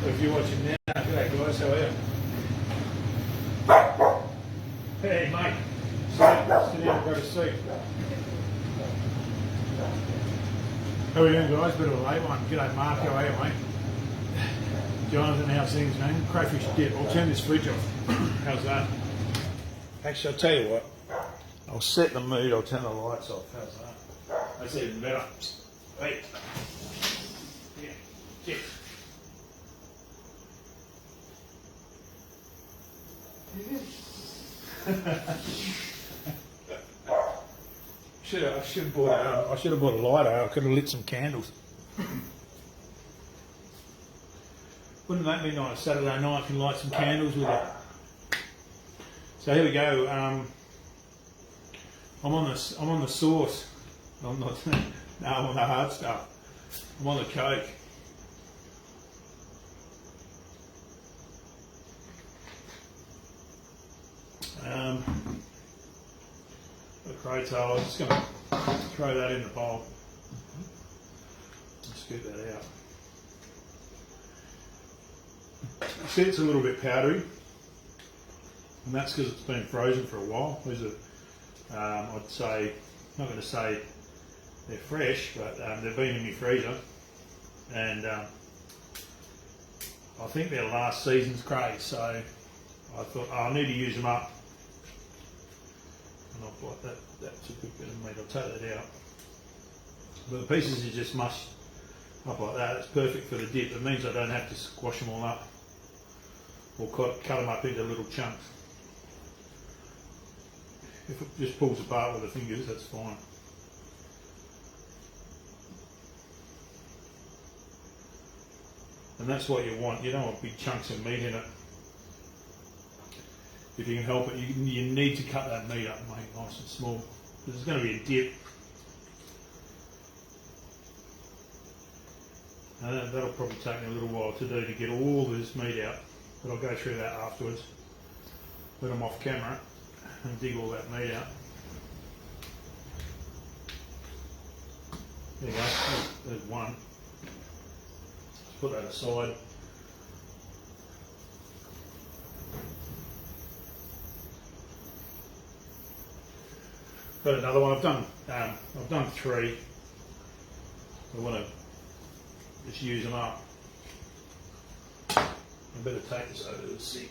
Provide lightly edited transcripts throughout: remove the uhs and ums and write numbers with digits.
If you're watching now, g'day guys, how are you? Hey mate, sit down and grab a seat. How are you doing guys? Bit of a late one. G'day Mark, how are you mate? Jonathan, how's things man? Crayfish dip. I'll turn this fridge off. How's that? Actually, I'll tell you what. I'll set the mood, I'll turn the lights off. How's that? That's even better. Hey. Yeah, dip. I should have bought a lighter. I could have lit some candles. Wouldn't that be nice? Saturday night, I can light some candles with it. So here we go. I'm on the sauce. I'm not. No, I'm on the hard stuff. I'm on the Coke. The cray tail, I'm just going to throw that in the bowl and scoop that out. See, it's a little bit powdery, and that's because it's been frozen for a while. These are, I'd say, I'm not going to say they're fresh, but they've been in my freezer, and I think they're last season's crays, so I thought I need to use them up. And I've got that's a good bit of meat, I'll take that out. But the pieces are just mushed up like that, it's perfect for the dip. It means I don't have to squash them all up or cut them up into little chunks. If it just pulls apart with the fingers, that's fine. And that's what you want, you don't want big chunks of meat in it. If you can help it, you need to cut that meat up and make it nice and small. Because it's going to be a dip. And that'll probably take me a little while to do to get all this meat out. But I'll go through that afterwards. Let them off camera and dig all that meat out. There you go, there's one. Let's put that aside. Got another one. I've done three. I want to just use them up. I better take this over to the sink.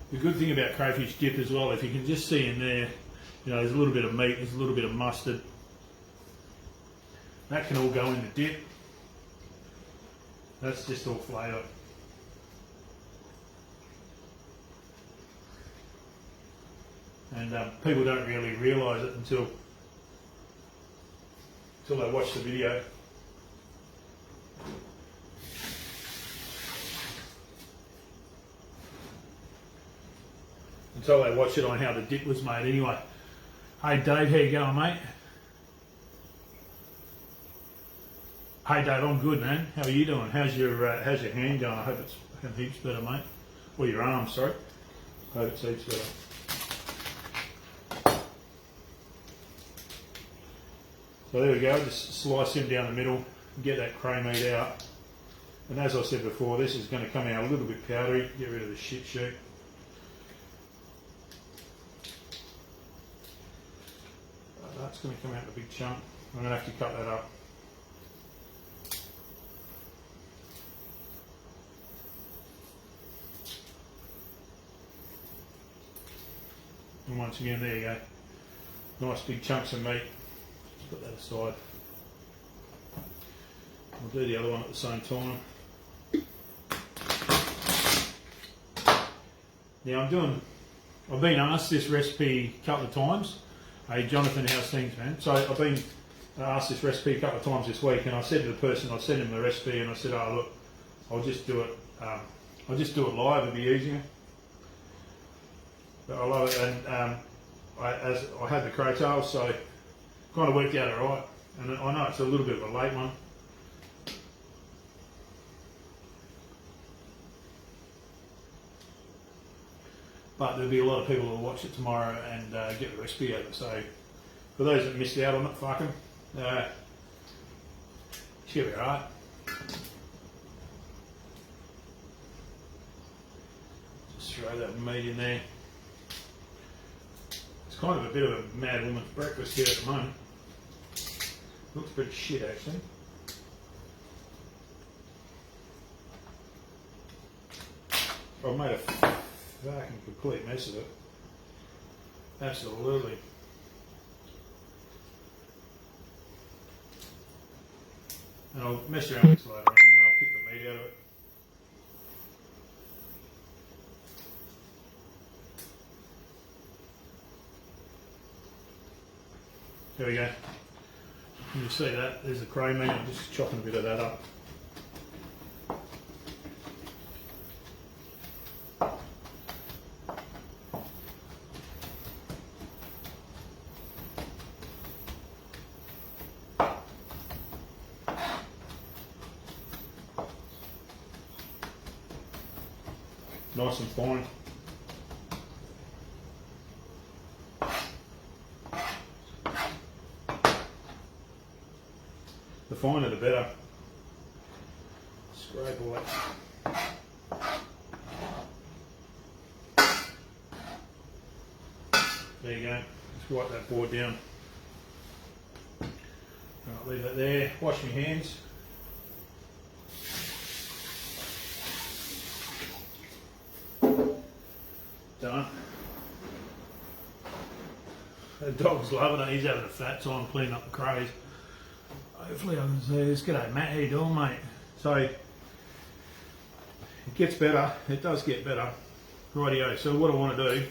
The good thing about crayfish dip as well, if you can just see in there, you know, there's a little bit of meat, there's a little bit of mustard. That can all go in the dip. That's just all flavour. And people don't really realise it until they watch the video. Until they watch it on how the dip was made anyway. Hey Dave, how you going mate? Hey Dave, I'm good man. How are you doing? How's your hand going? I hope it's heaps better mate. Or your arm, sorry. I hope it's heaps better. So there we go, just slice him down the middle and get that cray meat out. And as I said before, this is going to come out a little bit powdery, get rid of the shit shoot. That's going to come out in a big chunk. I'm going to have to cut that up. And once again, there you go. Nice big chunks of meat. Just put that aside. I'll do the other one at the same time. Now I've been asked this recipe a couple of times. Hey Jonathan, how's things man? So I've been asked this recipe a couple of times this week, and I said to the person, I sent him the recipe and I said, oh look, I'll just do it live, it'll be easier. But I love it, and I had the cray tail, so kind of worked out alright. And I know it's a little bit of a late one. But there'll be a lot of people who'll watch it tomorrow and get the recipe out of it. So for those that missed out on it, fuck 'em. Should be alright. Just throw that meat in there. It's kind of a bit of a mad woman's breakfast here at the moment. Looks pretty shit actually. I've made a fucking complete mess of it. Absolutely. And I'll mess around with this later on and I'll pick the meat out of it. There we go. You see that? There's the cray meat. I'm just chopping a bit of that up. Nice and fine. The finer the better. Scrape all that. There you go. Just wipe that board down. Right, leave that there. Wash my hands. Done. The dog's loving it. He's having a fat time cleaning up the crays. Hopefully I can see this. G'day Matt, how you doing mate? So, it gets better. It does get better. Rightio, so what I want to do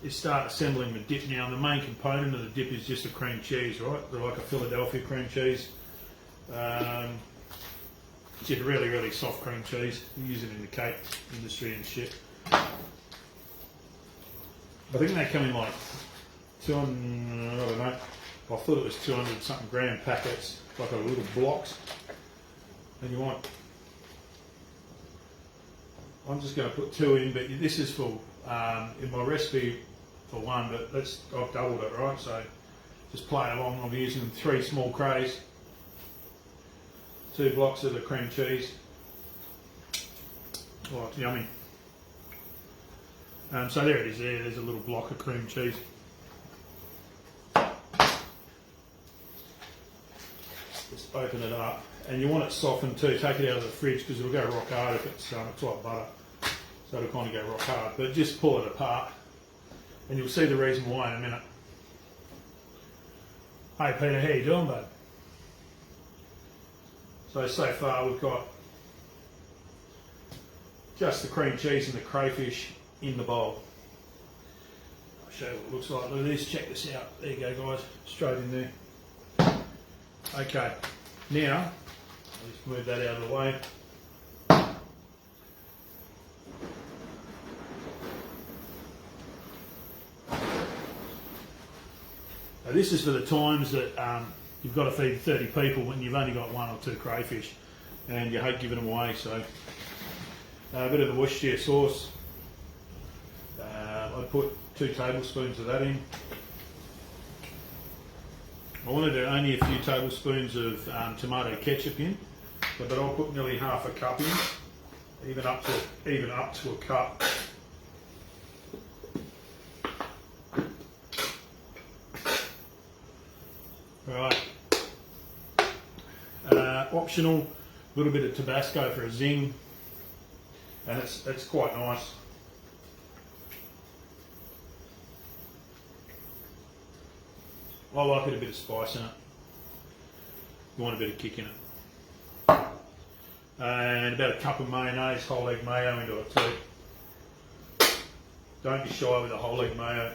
is start assembling the dip now. The main component of the dip is just a cream cheese, right? They're like a Philadelphia cream cheese. It's a really, really soft cream cheese. You use it in the cake industry and shit. I think they come in like 200, I don't know, I thought it was 200 something gram packets, like a little blocks. And you want, I'm just going to put 2 in, but this is for, in my recipe for 1, but I've doubled it, right? So just play along. I'm using 3 small crays, 2 blocks of the cream cheese. Oh, it's yummy. So there it is there, there's a little block of cream cheese. Just open it up, and you want it softened too. Take it out of the fridge because it'll go rock hard if it's like butter. So it'll kind of go rock hard, but just pull it apart and you'll see the reason why in a minute. Hey Peter, how you doing bud? So far we've got just the cream cheese and the crayfish in the bowl. I'll show you what it looks like. Look at this, check this out. There you go guys, straight in there. Okay, now, I'll just move that out of the way. Now this is for the times that you've got to feed 30 people and you've only got 1 or 2 crayfish and you hate giving them away. So a bit of the Worcestershire sauce. I put 2 tablespoons of that in. I wanted to only a few tablespoons of tomato ketchup in, but I'll put nearly half a cup in, even up to a cup. Right. Optional, a little bit of Tabasco for a zing, and it's quite nice. I like it a bit of spice in it. You want a bit of kick in it. And about a cup of mayonnaise, whole egg mayo into it too. Don't be shy with a whole egg mayo.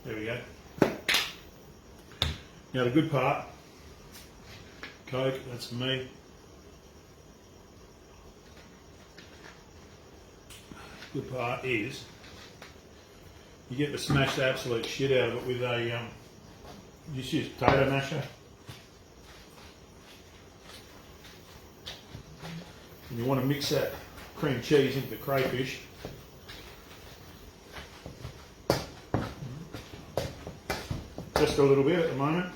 There we go. Now the good part, Coke, that's for me. good part is you get to smash the absolute shit out of it with a just use potato masher. And you want to mix that cream cheese into the crayfish. Just a little bit at the moment.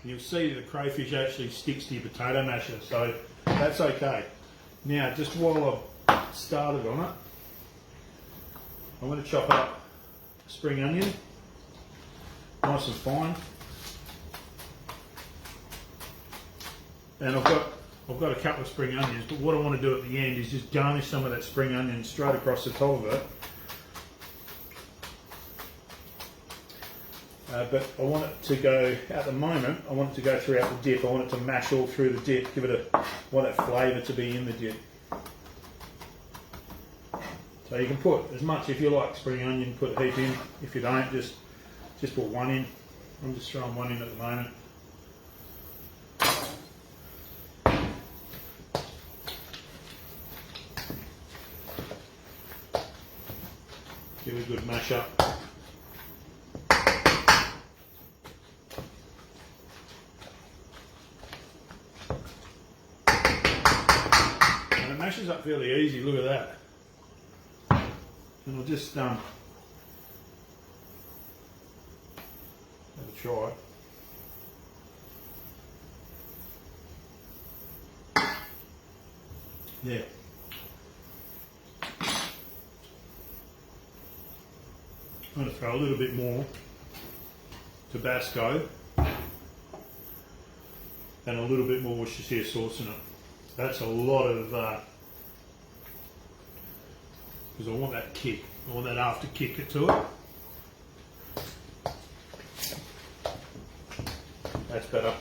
You'll see the crayfish actually sticks to your potato masher, so that's okay. Now, just while I've started on it, I'm going to chop up a spring onion, nice and fine. And I've got a couple of spring onions, but what I want to do at the end is just garnish some of that spring onion straight across the top of it. But I want it to go, at the moment, I want it to go throughout the dip. I want it to mash all through the dip, give it I want that flavour to be in the dip. So you can put as much, if you like spring onion, put a heap in. If you don't, just put one in. I'm just throwing one in at the moment. Give it a good mash up. And it mashes up fairly easy, look at that. And I'll just have a try. Yeah. I'm going to throw a little bit more Tabasco and a little bit more Worcestershire sauce in it. That's a lot of, because I want that kick, I want that after kick to it. That's better.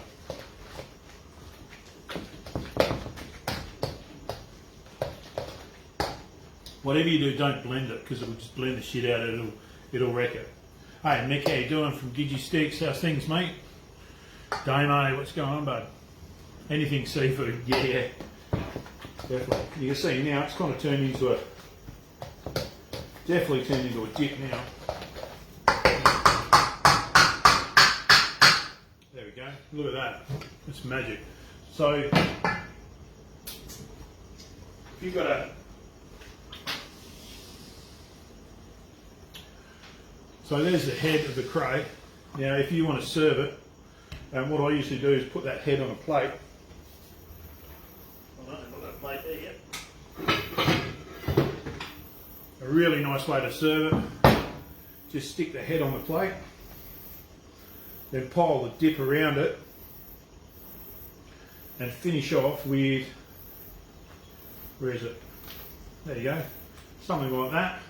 Whatever you do, don't blend it, because it'll just blend the shit out of it. It'll wreck it. Hey Mick, how you doing from Gidgy Sticks? How's things, mate? Damo, what's going on, bud? Anything seafood? Yeah, definitely. You can see now it's kind of turned into a, definitely turned into a dip now. There we go. Look at that. It's magic. So if you've got a, so there's the head of the cray. Now if you want to serve it, and what I usually do is put that head on a plate. I don't put that plate there yet. A really nice way to serve it. Just stick the head on the plate, then pile the dip around it, and finish off with, where is it? There you go. Something like that.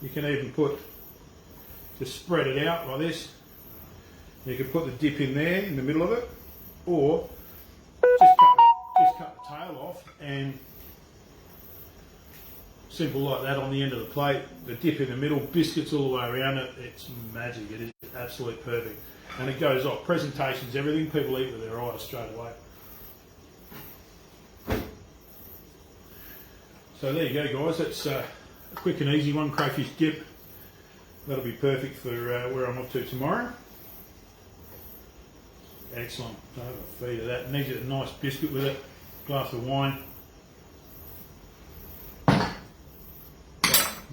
You can even put, just spread it out like this. You can put the dip in there in the middle of it, or just cut the tail off and simple like that on the end of the plate. The dip in the middle, biscuits all the way around it. It's magic. It is absolutely perfect, and it goes off. Presentations, everything. People eat with their eyes straight away. So there you go, guys. That's a quick and easy one, crayfish dip. That'll be perfect for where I'm off to tomorrow. Excellent. I'll have a feed of that. Needs a nice biscuit with it. Glass of wine.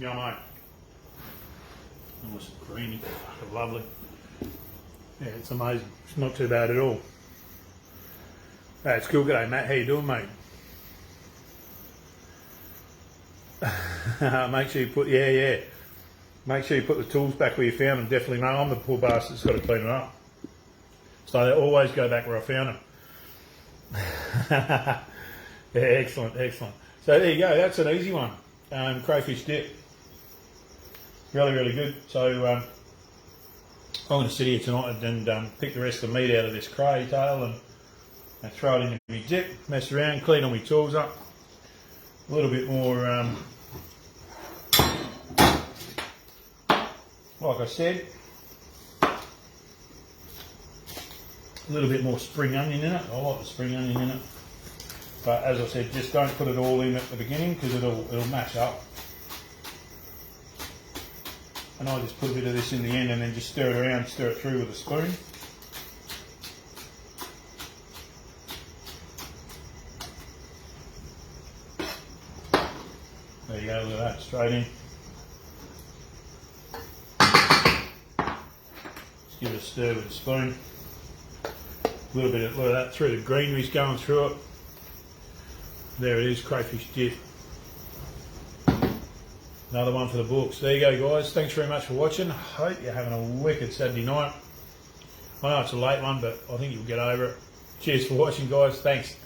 Yummo. Nice and creamy. Fucking lovely. Yeah, it's amazing. It's not too bad at all. Hey, it's cool. G'day, Matt. How you doing, mate? Make sure you put, yeah. Make sure you put the tools back where you found them. Definitely, mate. I'm the poor bastard that's got to clean it up. So they always go back where I found them. Yeah, excellent. So there you go. That's an easy one. Crayfish dip. Really good. So I'm going to sit here tonight and pick the rest of the meat out of this cray tail and throw it into my dip. Mess around, clean all my tools up. A little bit more. Like I said, a little bit more spring onion in it. I like the spring onion in it. But as I said, just don't put it all in at the beginning because it'll mash up. And I just put a bit of this in the end and then just stir it around, stir it through with a spoon. There you go, look at that, straight in. Just give it a stir with a spoon. A little bit of, look at that, through the greenery's going through it. There it is, crayfish dip. Another one for the books. There you go, guys. Thanks very much for watching. Hope you're having a wicked Saturday night. I know it's a late one, but I think you'll get over it. Cheers for watching, guys. Thanks.